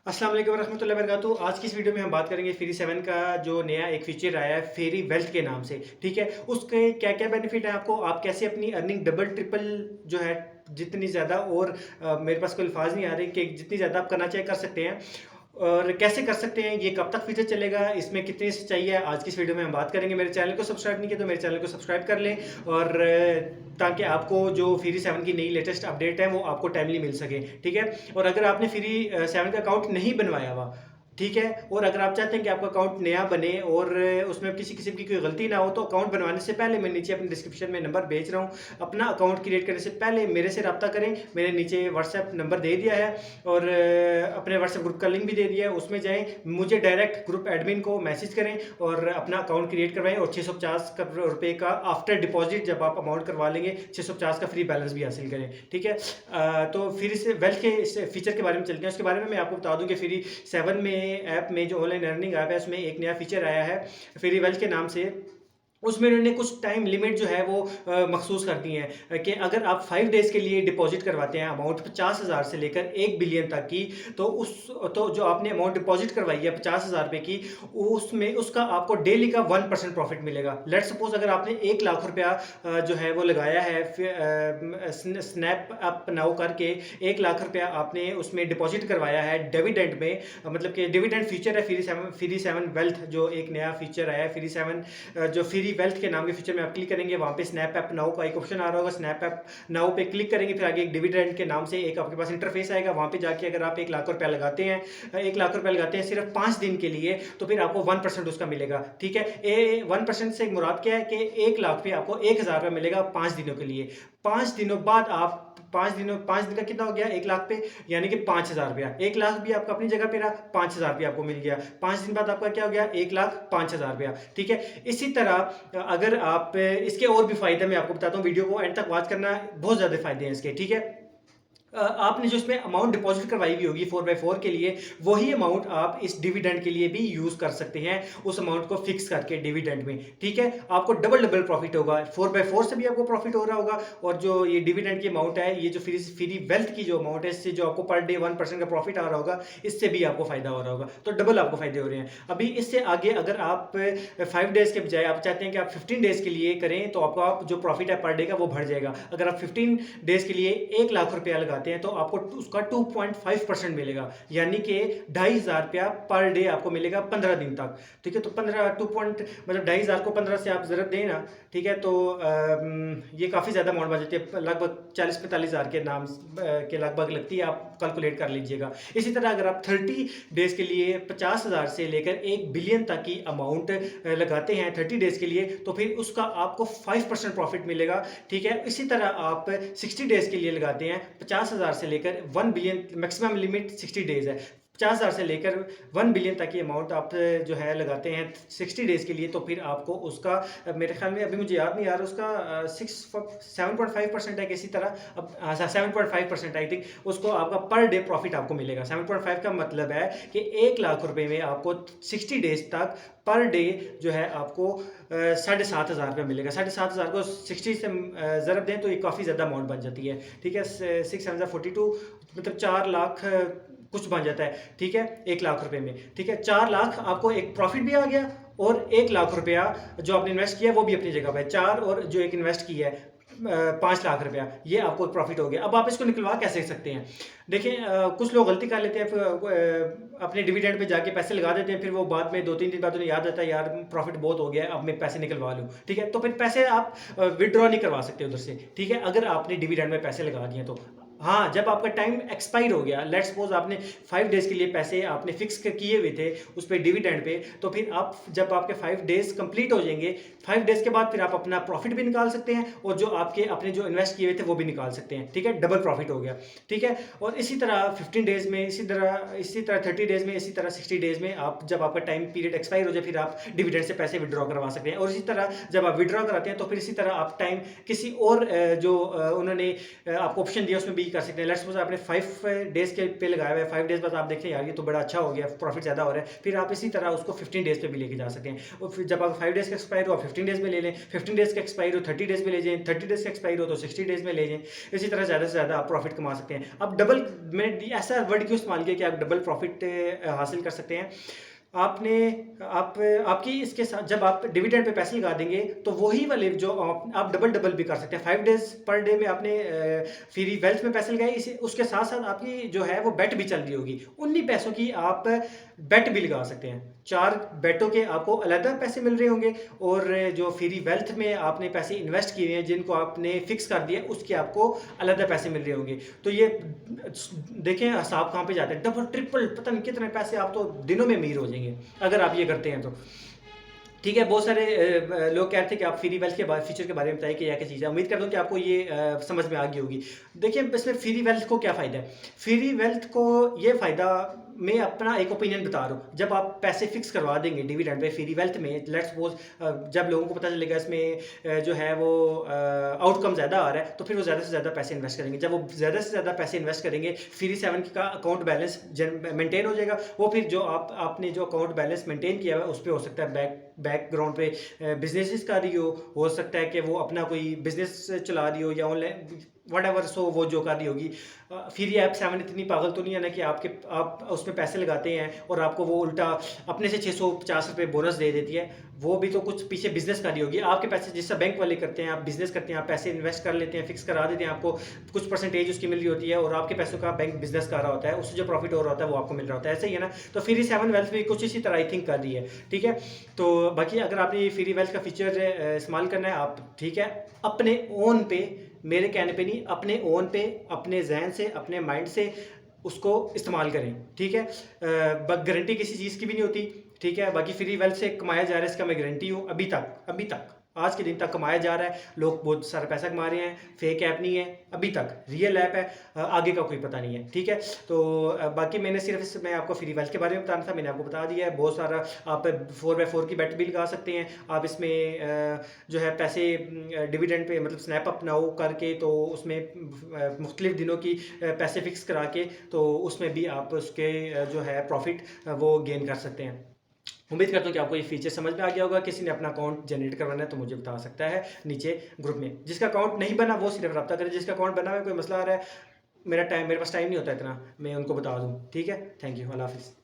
अस्सलाम वालेकुम रहमतुल्लाहि व बरकातुहू। आज की इस वीडियो में हम बात करेंगे फ्री 7 का जो नया एक फीचर आया है फेरी वेल्थ के नाम से। ठीक है, उसके क्या क्या बेनिफिट है आपको, आप कैसे अपनी अर्निंग डबल ट्रिपल जो है जितनी ज़्यादा और मेरे पास कोई अल्फाज नहीं आ रहे कि जितनी ज़्यादा आप करना चाहे कर सकते हैं और कैसे कर सकते हैं, ये कब तक फीचर चलेगा, इसमें कितनी सच्चाई है, आज की इस वीडियो में हम बात करेंगे। मेरे चैनल को सब्सक्राइब नहीं किया तो मेरे चैनल को सब्सक्राइब कर लें और ताकि आपको जो फ्री 7 की नई लेटेस्ट अपडेट है वो आपको टाइमली मिल सके। ठीक है, और अगर आपने फ्री 7 का अकाउंट नहीं बनवाया हुआ, ठीक है, और अगर आप चाहते हैं कि आपका अकाउंट नया बने और उसमें किसी किस्म की कोई गलती ना हो, तो अकाउंट बनवाने से पहले मैं नीचे अपने डिस्क्रिप्शन में नंबर भेज रहा हूँ। अपना अकाउंट क्रिएट करने से पहले मेरे से रब्ता करें, मैंने नीचे व्हाट्सएप नंबर दे दिया है और अपने व्हाट्सएप ग्रुप का लिंक भी दे दिया है, उसमें जाएं, मुझे डायरेक्ट ग्रुप एडमिन को मैसेज करें और अपना अकाउंट क्रिएट करवाएं और 650 रुपये का आफ्टर डिपॉजिट जब आप अमाउंट करवा लेंगे 650 का फ्री बैलेंस भी हासिल करें। ठीक है, तो फिर इस वेल्थ के इस फीचर के बारे में चलते हैं। उसके बारे में मैं आपको बता दूं कि फ्री 7 में ऐप में जो ऑनलाइन अर्निंग ऐप है उसमें एक नया फीचर आया है फ्री वेल्थ के नाम से। उसमें उन्होंने कुछ टाइम लिमिट जो है वो मखसूस कर दी है कि अगर आप 5 डेज़ के लिए डिपॉजिट करवाते हैं अमाउंट 50,000 से लेकर 1 बिलियन तक की, तो जो आपने अमाउंट डिपॉजिट करवाई है 50,000 रुपये की, उसमें उसका आपको डेली का 1% प्रॉफिट मिलेगा। लेट्स सपोज अगर आपने 1 लाख रुपया जो है वो लगाया है स्नैप अप नाउ करके, 1 लाख रुपया आपने उसमें डिपॉजिट करवाया है डिविडेंड में, मतलब कि डिविडेंड फीचर है फ्री 7 वेल्थ जो एक नया फीचर आया है फ्री 7 जो फ्री वेल्थ के नाम के फीचर में आप क्लिक करेंगे, वहाँ पे स्नैप ऐप नाउ का एक ऑप्शन आ रहा होगा, स्नैप ऐप नाउ पे क्लिक करेंगे, फिर आगे एक डिविडेंड के नाम से एक आपके पास इंटरफेस आएगा। वहाँ पे जाके अगर आप 1 लाख रुपया लगाते हैं 1 लाख रुपया लगाते हैं सिर्फ 5 दिन के लिए, तो फिर आपको 1% उसका मिलेगा। ठीक है, 1% से मुराद क्या है कि 1 लाख पे आपको 1,000 रुपया मिलेगा 5 दिनों के लिए। 5 दिनों बाद आप 5 दिन का कितना हो गया 1 लाख पे, यानी कि 5,000 रुपया। 1 लाख भी आपका अपनी जगह पे रहा, 5,000 रुपया आपको मिल गया। 5 दिन बाद आपका क्या हो गया 1,05,000 रुपया। ठीक है, इसी तरह अगर आप इसके और भी फायदे मैं आपको बताता हूँ, वीडियो को एंड तक वॉच करना, बहुत ज़्यादा फायदे हैं इसके। ठीक है, आपने जो इसमें अमाउंट डिपॉजिट करवाई हुई होगी 4x4 के लिए, वही अमाउंट आप इस डिविडेंड के लिए भी यूज कर सकते हैं, उस अमाउंट को फिक्स करके डिविडेंड में। ठीक है, आपको डबल डबल प्रॉफिट होगा, 4x4 से भी आपको प्रॉफिट हो रहा होगा और जो ये डिविडेंड की अमाउंट है, ये जो फ्री वेल्थ की जो अमाउंट है, इससे जो आपको पर डे 1% का प्रॉफिट आ रहा होगा, इससे भी आपको फायदा हो रहा होगा, तो डबल आपको फायदे हो रहे हैं। अभी इससे आगे अगर आप 5 डेज के बजाय आप चाहते हैं कि आप 15 डेज के लिए करें, तो आपको आप जो प्रॉफिट है पर डे का वो बढ़ जाएगा। अगर आप 15 डेज के लिए 1 लाख रुपया लगाते हैं तो आपको उसका 2.5% मिलेगा, यानी कि 2,500 रुपया पर डे आपको मिलेगा 15 दिन तक। ठीक है, तो 15 2 पॉइंट मतलब 2,500 को 15 से आप जरूरत दें ना, ठीक है, तो ये काफ़ी ज़्यादा अमाउंट बन जाती है, लगभग 40-45 हज़ार के नाम के लगभग लगती है, आप कैलकुलेट कर लीजिएगा। इसी तरह अगर आप 30 डेज के लिए 50,000 से लेकर 1 बिलियन तक की अमाउंट लगाते हैं 30 डेज के लिए, तो फिर उसका आपको 5% प्रॉफिट मिलेगा। ठीक है, इसी तरह आप 60 डेज के लिए लगाते हैं 50,000 से लेकर 1 बिलियन, मैक्सिमम लिमिट 60 डेज है, 50,000 से लेकर 1 बिलियन तक की अमाउंट आप जो है लगाते हैं 60 डेज के लिए, तो फिर आपको उसका मेरे ख्याल में अभी मुझे याद नहीं आ रहा उसका 7.5% है किसी तरह, अब 7.5% आई थिंक, उसको आपका पर डे प्रॉफिट आपको मिलेगा। 7.5 का मतलब है कि 1 लाख रुपए में आपको 60 डेज तक पर डे जो है आपको 7,500 रुपया मिलेगा। 7,500 को 60 से ज़रब दें तो ये काफ़ी ज़्यादा अमाउंट बन जाती है। ठीक है, 642 मतलब 4 लाख कुछ बन जाता है। ठीक है, 1 लाख रुपए में। ठीक है, 4 लाख आपको एक प्रॉफिट भी आ गया और 1 लाख रुपया जो आपने इन्वेस्ट किया वो भी अपनी जगह पे, 4 और जो एक इन्वेस्ट किया है 5 लाख रुपया, ये आपको प्रॉफिट हो गया। अब आप इसको निकलवा कैसे सकते हैं? देखिए, कुछ लोग गलती कर लेते हैं, अपने डिविडेंड पे जाके पैसे लगा देते हैं, फिर वो बाद में 2-3 दिन बाद उन्हें याद आता है यार प्रॉफिट बहुत हो गया है, अब मैं पैसे निकलवा लूँ। ठीक है, तो फिर पैसे आप विड्रॉ नहीं करवा सकते उधर से। ठीक है, अगर आपने डिविडेंड में पैसे लगा दिए तो हाँ, जब आपका टाइम एक्सपायर हो गया, लेट्स सपोज आपने 5 डेज के लिए पैसे आपने फिक्स किए हुए थे उस पे डिविडेंड पे, तो फिर आप जब आपके 5 डेज कंप्लीट हो जाएंगे, 5 डेज के बाद फिर आप अपना प्रॉफिट भी निकाल सकते हैं और जो आपके अपने जो इन्वेस्ट किए हुए थे वो भी निकाल सकते हैं। ठीक है, डबल प्रॉफिट हो गया। ठीक है, और इसी तरह 15 डेज में, इसी तरह 30 डेज में, इसी तरह 60 डेज में आप जब आपका टाइम पीरियड एक्सपायर हो जाए फिर आप डिविडेंड से पैसे विड्रॉ करवा सकते हैं। और इसी तरह जब आप विड्रॉ कराते हैं तो फिर इसी तरह आप टाइम किसी और जो उन्होंने आपको ऑप्शन दिया उसमें भी कर सकते हैं। लेट्स सपोज आपने 5 डेज के पे लगाया हुआ है, 5 डेज बाद आप देखें यार ये तो बड़ा अच्छा हो गया, प्रॉफिट ज़्यादा हो रहा है, फिर आप इसी तरह उसको 15 डेज पे भी लेके जा सकते हैं। और फिर जब आप 5 डेज का एक्सपायर हो आप 15 डेज में ले लें, 15 डेज का एक्सपायर हो 30 डेज में ले जाएं, 30 डेज का एक्सपायर हो तो 60 डेज में ले जाएं। इसी तरह ज़्यादा से ज़्यादा आप प्रॉफिट कमा सकते हैं। अब डबल, मैंने ऐसा वर्ड क्यों इस्तेमाल किया कि आप डबल प्रॉफिट हासिल कर सकते हैं। आपने आप आपकी इसके साथ जब आप डिविडेंड पे पैसे लगा देंगे तो वही वाले जो आप डबल डबल भी कर सकते हैं। 5 डेज पर डे में आपने फ्री वेल्थ में पैसे लगाए, इसे उसके साथ साथ आपकी जो है वो बेट भी चल रही होगी, उन्हीं पैसों की आप बेट भी लगा सकते हैं। 4 बेटों के आपको अलग पैसे मिल रहे होंगे, और जो फ्री वेल्थ में आपने पैसे इन्वेस्ट किए हैं जिनको आपने फिक्स कर दिया उसके आपको अलग पैसे मिल रहे होंगे। तो ये देखें हिसाब कहाँ पे जाते हैं, डबल ट्रिपल पता नहीं कितने पैसे, आप तो दिनों में अमीर हो जाएंगे अगर आप ये करते हैं तो। ठीक है, बहुत सारे लोग कह रहे थे कि आप फ्री वेल्थ के फीचर के बारे में बताइए कि क्या क्या चीज़ है। उम्मीद करता हूँ कि आपको ये समझ में आ गई होगी। देखिए इसमें फ्री वेल्थ को क्या फ़ायदा है। फ्री वेल्थ को ये फ़ायदा, मैं अपना एक ओपिनियन बता रहा हूँ, जब आप पैसे फिक्स करवा देंगे डिविडेंड पे फ्री वेल्थ में, लेट्स सपोज जब लोगों को पता चलेगा इसमें जो है वो आउटकम ज़्यादा आ रहा है तो फिर वो ज़्यादा से ज़्यादा पैसे इन्वेस्ट करेंगे। जब वो ज़्यादा से ज़्यादा पैसे इन्वेस्ट करेंगे फ्री 7 का अकाउंट बैलेंस मेंटेन हो जाएगा। वो फिर जो आपने जो अकाउंट बैलेंस मेंटेन किया हुआ है उस पर हो सकता है बैकग्राउंड पे बिजनेसेस कर रही हो सकता है कि वो अपना कोई बिजनेस चला रही हो या ऑनलाइन वट एवर, सो वो जो कर रही होगी। फ्री ऐप 7 इतनी पागल तो नहीं है ना कि आप उसमें पैसे लगाते हैं और आपको वो उल्टा अपने से 650 रुपये बोनस दे देती है। वो भी तो कुछ पीछे बिजनेस कर रही होगी। आपके पैसे जिससे बैंक वाले करते हैं, आप बिजनेस करते हैं, आप पैसे इन्वेस्ट कर लेते हैं, फिक्स करा देते हैं, आपको कुछ परसेंटेज उसकी मिल रही होती है, और आपके पैसों का बैंक बिजनेस कर रहा होता है, उससे जो प्रॉफिट हो रहा होता है वो आपको मिल रहा होता है। ऐसे ही है ना। तो फ्री 7 वेल्थ भी कुछ इसी तरह आई थिंक कर रही है। ठीक है, तो बाकी अगर आपने फ्री वेल्थ का फीचर इस्तेमाल करना है आप, ठीक है, अपने ओन पे, मेरे कहने पे नहीं, अपने ओन पे, अपने जहन से, अपने माइंड से उसको इस्तेमाल करें। ठीक है, गारंटी किसी चीज़ की भी नहीं होती। ठीक है, बाकी फ्री वेल्थ से कमाया जा रहा है इसका मैं गारंटी हूँ। अभी तक आज के दिन तक कमाया जा रहा है, लोग बहुत सारा पैसा कमा रहे हैं, फेक ऐप नहीं है, अभी तक रियल ऐप है, आगे का कोई पता नहीं है। ठीक है, तो बाकी मैंने सिर्फ इसमें आपको फ्री वेल्थ के बारे में बताना था, मैंने आपको बता दिया है। बहुत सारा आप 4x4 की बेट भी लगा सकते हैं। आप इसमें जो है पैसे डिविडेंड पे मतलब स्नैप अप नाउ करके, तो उसमें मुख्तलिफ दिनों की पैसे फिक्स करा के, तो उसमें भी आप उसके जो है प्रॉफिट वो गेन कर सकते हैं। उम्मीद करता हूँ कि आपको ये फीचर समझ में आ गया होगा। किसी ने अपना अकाउंट जनरेट करवाना है तो मुझे बता सकता है नीचे ग्रुप में। जिसका अकाउंट नहीं बना वो सिर्फ रब्ता करें, जिसका अकाउंट बना हुआ है कोई मसला आ रहा है, मेरे पास टाइम नहीं होता इतना मैं उनको बता दूँ। ठीक है, थैंक यू, अल्लाह हाफिज़।